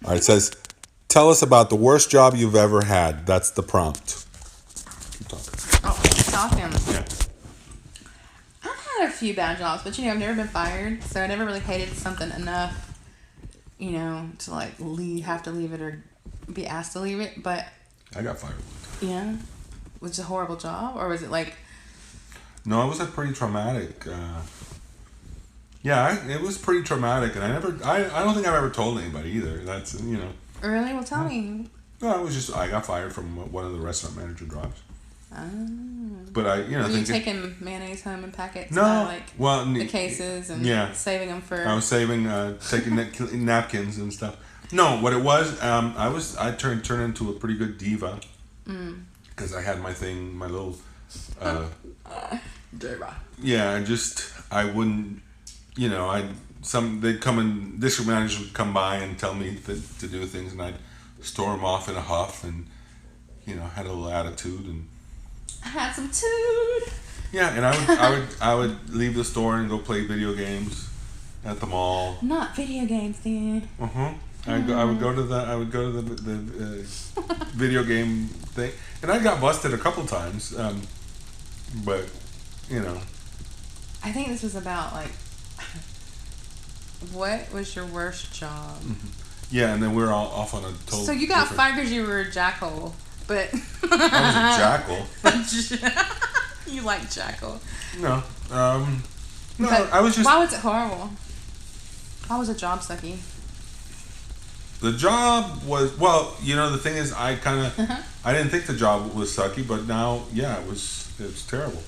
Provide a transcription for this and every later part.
All right, it says, tell us about the worst job you've ever had. That's the prompt. Keep talking. Oh, talking. Yeah. I've had a few bad jobs, but I've never been fired, so I never really hated something enough, to like have to leave it or be asked to leave it. But I got fired. yeah, was it a horrible job, or was it like? No, it was a pretty traumatic. It was pretty traumatic, and I don't think I've ever told anybody either. That's Really? Well, tell me. No, it was just I got fired from one of the restaurant manager jobs. Oh. But I, Were you taking mayonnaise home in packets? No, the cases and saving them for. I was saving, taking napkins and stuff. No, what it was, I turned into a pretty good diva. Because I had my thing, my little. Diva. Yeah, I wouldn't, they'd come and district managers would come by and tell me to do things, and I'd storm off in a huff and, had a little attitude and. I had some tood. Yeah, and I would leave the store and go play video games at the mall. Not video games, then. I would go to the video game thing, and I got busted a couple times. But I think this was about like, what was your worst job? Yeah, and then we're all off on a total. So you got fired because you were a jackal, but I was a jackal. You like jackal? No, no. But I was just. Why was it horrible? Why was a job sucky? The job was the thing is I didn't think the job was sucky, but now it was terrible.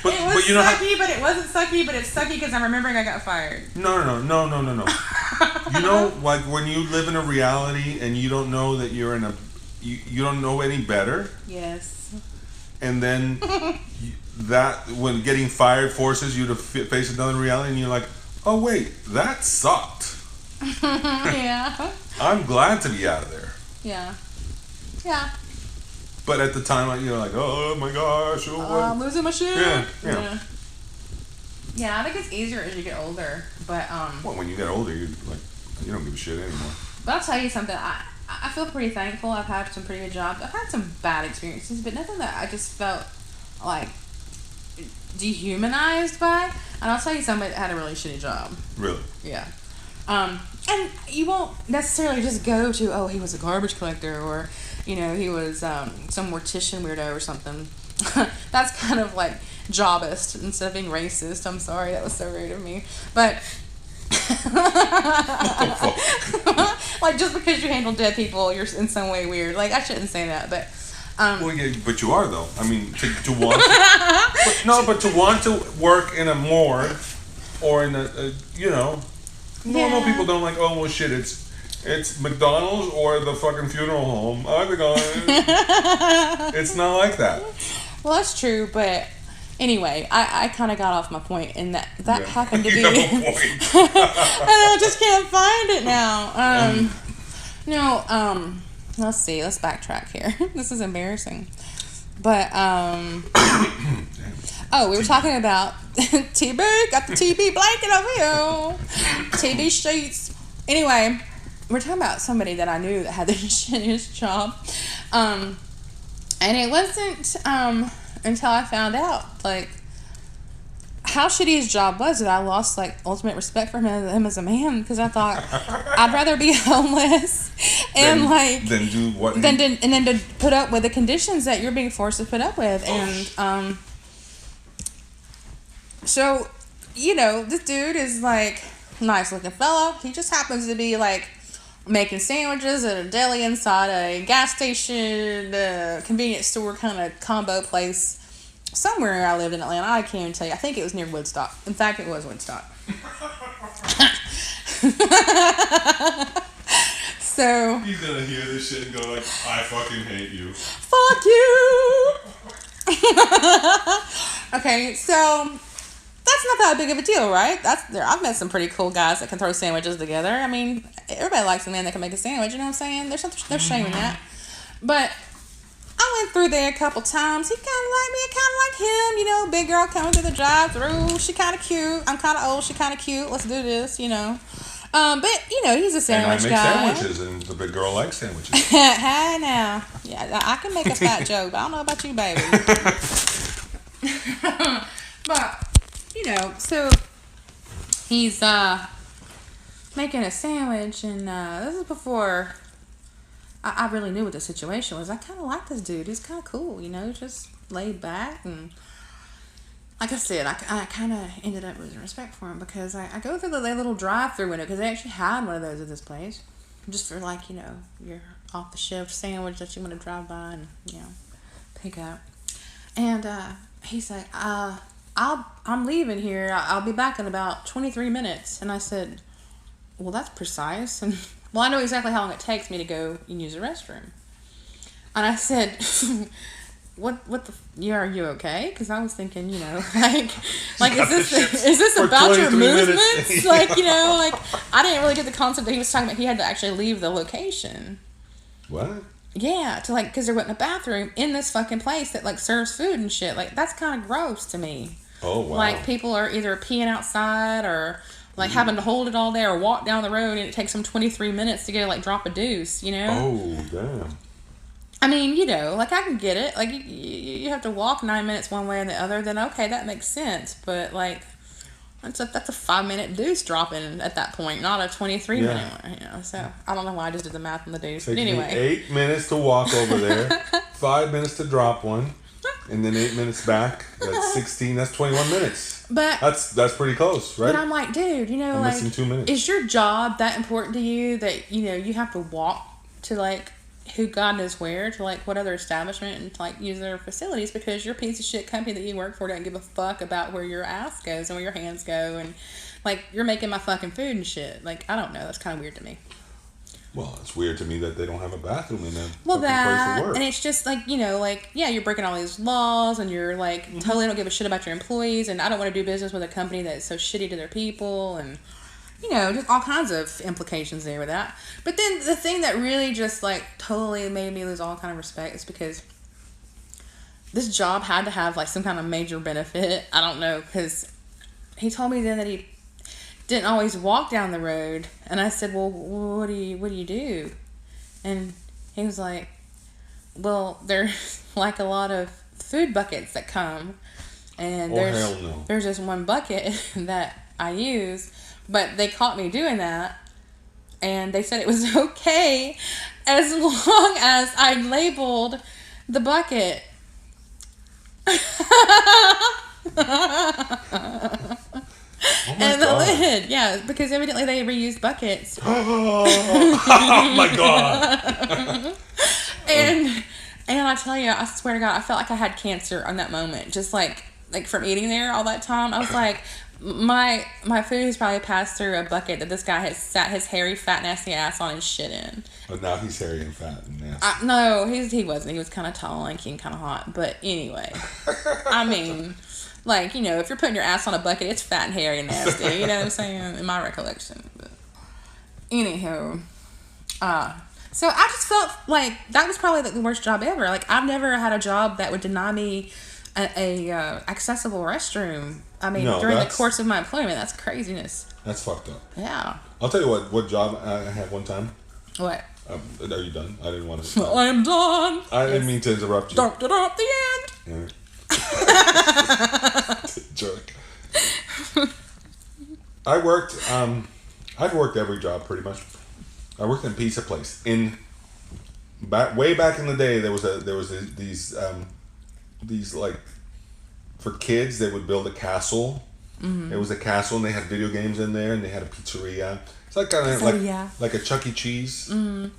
But it was sucky, but it wasn't sucky, but it's sucky because I'm remembering I got fired. No. Like when you live in a reality and you don't know that you're in you don't know any better. Yes. And then that when getting fired forces you to face another reality, and you're like, oh wait, that sucked. Yeah. I'm glad to be out of there. Yeah. Yeah. But at the time, you're like, oh my gosh, I'm losing my shit. Yeah. Yeah, I think it's easier as you get older, but Well, when you get older, you don't give a shit anymore. But I'll tell you something. I feel pretty thankful. I've had some pretty good jobs. I've had some bad experiences, but nothing that I just felt like dehumanized by. And I'll tell you somebody that had a really shitty job. Really? Yeah. And you won't necessarily just go to, he was a garbage collector, or, he was some mortician weirdo or something. That's kind of like jobist instead of being racist. I'm sorry, that was so rude of me. But like just because you handle dead people, you're in some way weird. Like I shouldn't say that, but. But you are though. I mean, to want. But to want to work in a morgue or in a normal people don't like. Oh well, shit! It's McDonald's or the fucking funeral home. It's not like that. Well, that's true, but anyway, I kind of got off my point, and that happened to be. You have a point. I just can't find it now. Let's see. Let's backtrack here. This is embarrassing, but we were talking about TB. Got the TB blanket over here. TB sheets. Anyway, we're talking about somebody that I knew that had the shittiest job. And it wasn't until I found out, like, how shitty his job was that I lost, like, ultimate respect for him as a man, because I thought I'd rather be homeless and, than do what? Then to put up with the conditions that you're being forced to put up with. And, so, this dude is, like, nice-looking fella. He just happens to be, like, making sandwiches at a deli inside a gas station, convenience store kind of combo place somewhere I lived in Atlanta. I can't even tell you. I think it was near Woodstock. In fact, it was Woodstock. So he's gonna hear this shit and go like, I fucking hate you. Fuck you. Okay, so that's not that big of a deal, right? I've met some pretty cool guys that can throw sandwiches together. I mean, everybody likes a man that can make a sandwich, you know what I'm saying? There's no shame in that. But I went through there a couple times. He kind of like me, I kind of like him, big girl coming through the drive-thru. She kind of cute. I'm kind of old, she kind of cute. Let's do this, But you know, he's a And I sandwich make guy. sandwiches, and the big girl likes sandwiches. Hey now, yeah, I can make a fat joke, but I don't know about you, baby. But you know, so he's making a sandwich, and this is before I really knew what the situation was. I kind of like this dude. He's kind of cool, you know, just laid back. And like I said, I kind of ended up losing respect for him because I go through the little drive-through window because they actually had one of those at this place. Just for like, you know, your off-the-shelf sandwich that you want to drive by and, you know, pick up. And he's like, I'm leaving here. I'll be back in about 23 minutes. And I said, well, that's precise. And well, I know exactly how long it takes me to go and use the restroom. And I said, what are you okay? Because I was thinking, you know, like is this about your movements? Like, you know, like I didn't really get the concept that he was talking about. He had to actually leave the location. What? Yeah, to like, because there wasn't a bathroom in this fucking place that like serves food and shit. Like that's kind of gross to me. Oh wow. Like people are either peeing outside or like having to hold it all day or walk down the road, and it takes them 23 minutes to go like drop a deuce, you know? Oh, damn. I mean, you know, like I can get it. Like you have to walk 9 minutes one way or the other, then okay, that makes sense. But like, that's a 5-minute deuce dropping at that point, not a 23-minute one, you know? So I don't know why I just did the math on the deuce. But anyway. 8 minutes to walk over there, 5 minutes to drop one, and then 8 minutes back. That's 16. That's 21 minutes. But that's pretty close, right? But I'm like, dude, you know, I'm like, missing 2 minutes. Is your job that important to you that, you know, you have to walk to like who God knows where, to like what other establishment and to, like use their facilities because your piece of shit company that you work for doesn't give a fuck about where your ass goes and where your hands go, and like you're making my fucking food and shit. Like, I don't know, that's kind of weird to me. Well, it's weird to me that they don't have a bathroom in their Well, place that, of work. and it's just like, you know, like, yeah, you're breaking all these laws and you're like totally don't give a shit about your employees, and I don't want to do business with a company that's so shitty to their people, and you know, just all kinds of implications there with that. But then the thing that really just like totally made me lose all kind of respect is because this job had to have like some kind of major benefit. I don't know, because he told me then that he didn't always walk down the road, and I said, well, what do you do? And he was like, well, there's like a lot of food buckets that come, and hell no. there's just one bucket that I use, but they caught me doing that, and they said it was okay as long as I labeled the bucket. Oh and the God. lid, yeah, because evidently they reused buckets. Oh my God. And I tell you, I swear to God, I felt like I had cancer on that moment. Just like from eating there all that time. I was like, my food has probably passed through a bucket that this guy has sat his hairy, fat, nasty ass on and shit in. But now he's hairy and fat and nasty. No, he wasn't. He was kind of tall, lanky, and kind of hot. But anyway, I mean, like, you know, if you're putting your ass on a bucket, it's fat and hairy and nasty. You know what I'm saying? In my recollection. But anywho, so I just felt like that was probably the worst job ever. Like, I've never had a job that would deny me a accessible restroom. I mean, during the course of my employment, that's craziness. That's fucked up. Yeah. I'll tell you what job I had one time. What? Are you done? I didn't want to. I am done. I didn't mean to interrupt you. Dumped it at the end. Yeah. Jerk. I worked. I've worked every job pretty much. I worked in a pizza place. Way back in the day, there was these like, for kids, they would build a castle. Mm-hmm. It was a castle, and they had video games in there, and they had a pizzeria. It's like kind of like a Chuck E. Cheese. Mm-hmm. It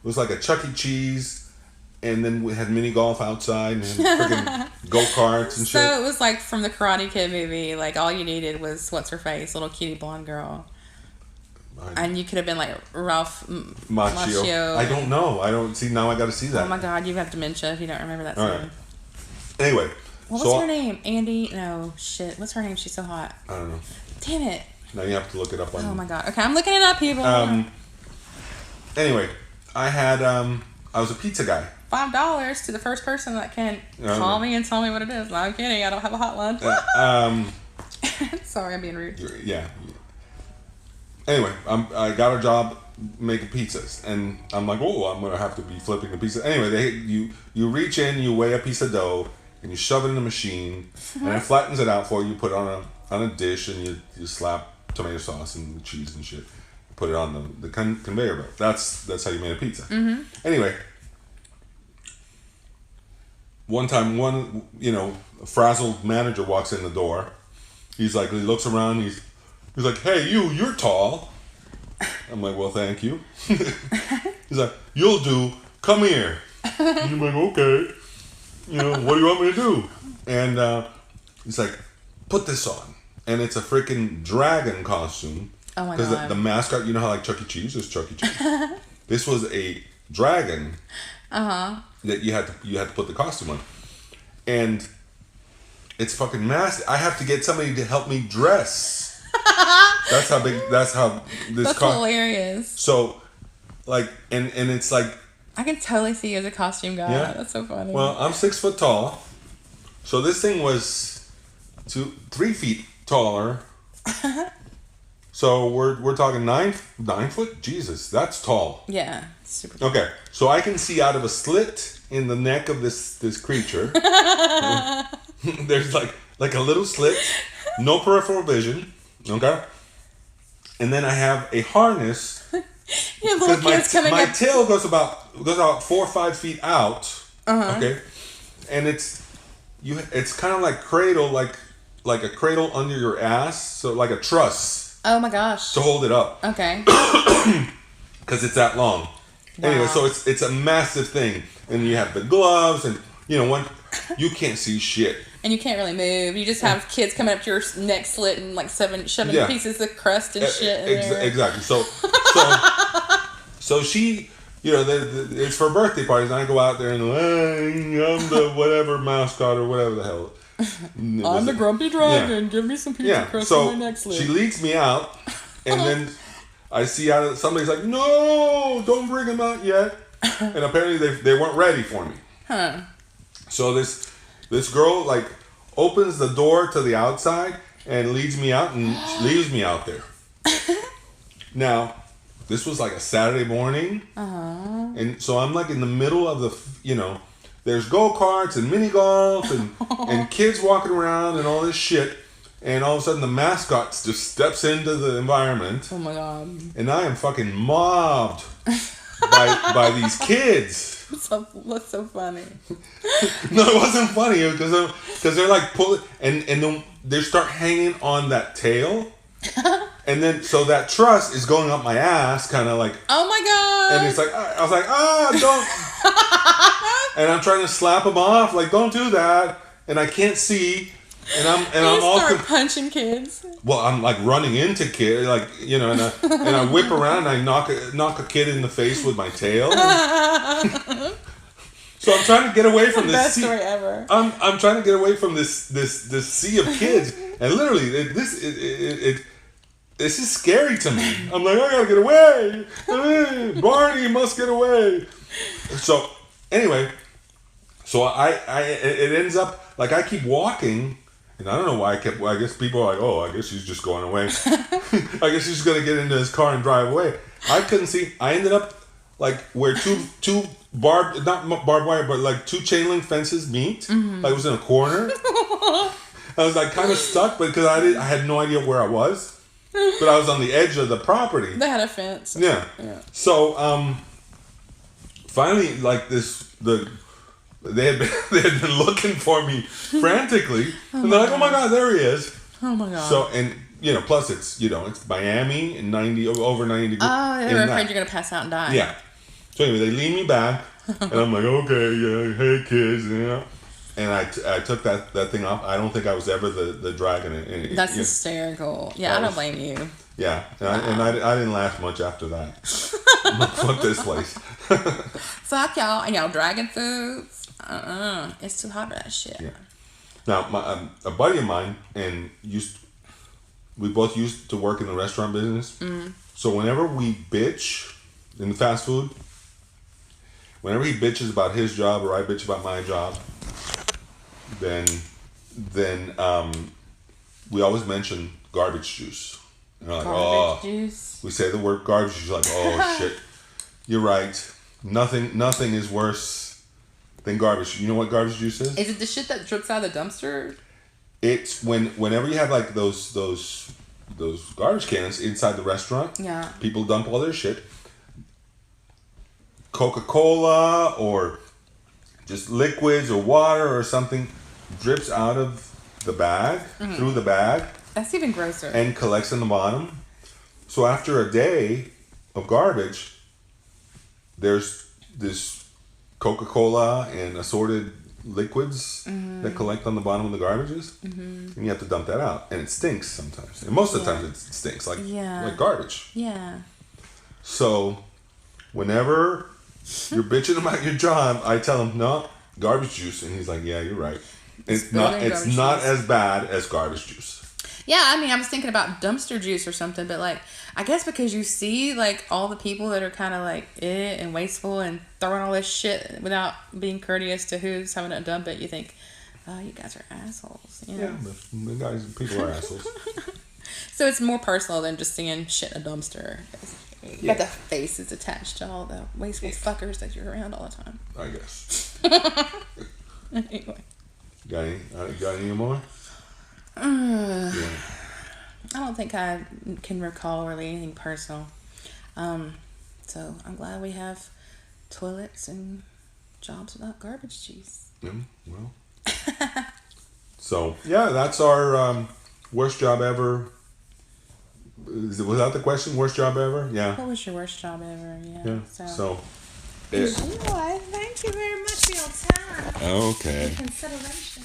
was like a Chuck E. Cheese, and then we had mini golf outside and freaking go-karts and shit. So it was like from the Karate Kid movie. Like, all you needed was what's her face, little cutie blonde girl. And you could have been like Ralph Macchio. I don't know. I don't see. Now I got to see that. Oh my God, you have dementia if you don't remember that All scene. right. Anyway. What's her name? Andy? No, shit. What's her name? She's so hot. I don't know. Damn it. Now you have to look it up on. Oh my God. Okay, I'm looking it up, people. Anyway, I was a pizza guy. $5 to the first person that can call me and tell me what it is. No, I'm kidding. I don't have a hotline. Um, Sorry, I'm being rude. Yeah. anyway, I got a job making pizzas, and I'm like, oh, I'm gonna have to be flipping the pizza. Anyway, you reach in, you weigh a piece of dough, and you shove it in the machine, and it flattens it out for you. You put it on a dish, and you slap tomato sauce and cheese and shit. Put it on the conveyor belt. That's how you made a pizza. Mm-hmm. Anyway, one time, a frazzled manager walks in the door. He looks around. He's like, hey, you're tall. I'm like, well, thank you. He's like, you'll do. Come here. And I'm like, okay. What do you want me to do? And he's like, put this on. And it's a freaking dragon costume. Oh my god. Because the mascot, you know how like Chuck E. Cheese is Chuck E. Cheese. This was a dragon. That you had to put the costume on. And it's fucking massive. I have to get somebody to help me dress. That's how big. That's how this. That's hilarious. So, like, and it's like. I can totally see you as a costume guy. Yeah. That's so funny. Well, I'm 6 foot tall, so this thing was 3 feet taller. So we're talking 9 foot. Jesus, that's tall. Yeah, super tall. Okay, so I can see out of a slit in the neck of this creature. There's like a little slit, no peripheral vision. Okay, and then I have a harness. You have little kids coming my up. tail goes about 4 or 5 feet out. Okay, and it's kind of like cradle, like a cradle under your ass, so like a truss. Oh my gosh. To hold it up. Okay. Because it's that long. Wow. Anyway, so it's a massive thing, and you have the gloves, and you can't see shit. And you can't really move. You just have kids coming up to your neck slit and like shoving pieces of crust and shit in there. Exactly. So she, it's for birthday parties, and I go out there and I'm the whatever mascot or whatever the hell. I'm the grumpy dragon. Yeah. Give me some pizza crust on my neck slit. She leads me out, and then I see somebody's like, no, don't bring him out yet. And apparently they weren't ready for me. Huh. So this girl like opens the door to the outside and leads me out and leaves me out there. Now, this was like a Saturday morning. And so I'm like in the middle of the, there's go-karts and mini golf and kids walking around and all this shit. And all of a sudden the mascot just steps into the environment. Oh my god. And I am fucking mobbed by these kids. That's so funny. No, it wasn't funny because they're like pulling and then they start hanging on that tail. And then, so that truss is going up my ass, kind of like. Oh my god! And it's like, I was like, don't. And I'm trying to slap them off, like, don't do that. And I can't see. And I'm all punching kids. Well, I'm like running into kids, like and I whip around, and I knock a kid in the face with my tail. So I'm trying to get away from this. Best story ever. I'm trying to get away from this sea of kids, and literally this is scary to me. I'm like, I gotta get away. Barney must get away. So anyway, it ends up like I keep walking, and I don't know why I guess people are like, oh, I guess he's just going away. I guess he's gonna get into his car and drive away. I couldn't see. I ended up like where two not barbed wire, but like 2 chain link fences meet. Mm-hmm. Like it was in a corner. I was like kind of stuck, but because I had no idea where I was. But I was on the edge of the property. They had a fence. Yeah. So finally, like they had been looking for me frantically, and they're like, "Oh my god, there he is!" Oh my god. So and plus it's it's Miami and over 90 degrees. Oh, they were afraid you're gonna pass out and die. Yeah. So anyway, they lean me back, and I'm like, "Okay, yeah, hey kids," And I took that thing off. I don't think I was ever the dragon. That's hysterical. Yeah, I don't blame you. Yeah, and I didn't last much after that. Fuck this place. Fuck y'all and y'all dragon foods. It's too hot for that shit. Yeah. Now, a buddy of mine we both used to work in the restaurant business. Mm. So whenever we bitch in the fast food, whenever he bitches about his job or I bitch about my job, then we always mention garbage juice. And they're like, Garbage oh, juice. we say the word garbage juice. You're like, oh shit, you're right. Nothing is worse than garbage. You know what garbage juice is? Is it the shit that drips out of the dumpster? It's whenever you have like those garbage cans inside the restaurant. Yeah. People dump all their shit. Coca-Cola or just liquids or water or something drips out of the bag, through the bag, That's even grosser. and collects in the bottom. So after a day of garbage, there's this Coca-Cola and assorted liquids that collect on the bottom of the garbages, and you have to dump that out, and it stinks sometimes. And most of the times it stinks like garbage. Yeah. So whenever you're bitching about your job, I tell him no garbage juice, and he's like, yeah, you're right. It's not as bad as garbage juice. Yeah, I mean, I was thinking about dumpster juice or something, but like, I guess because you see like all the people that are kind of like and wasteful and throwing all this shit without being courteous to who's having to dump it, you think, oh, you guys are assholes. You know? Yeah, but the people are assholes. So it's more personal than just seeing shit in a dumpster. But the face is attached to all the wasteful fuckers that you're around all the time. I guess. Anyway. Got any more? I don't think I can recall really anything personal. So I'm glad we have toilets and jobs without garbage juice. Yeah, well. So, yeah, that's our worst job ever. Was that the question? Worst job ever? Yeah. What was your worst job ever? Yeah. So Enjoy. Thank you very much for your time. Okay. And consideration.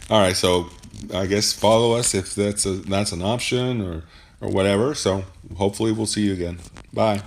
All right, so I guess follow us if that's an option or whatever. So hopefully we'll see you again. Bye.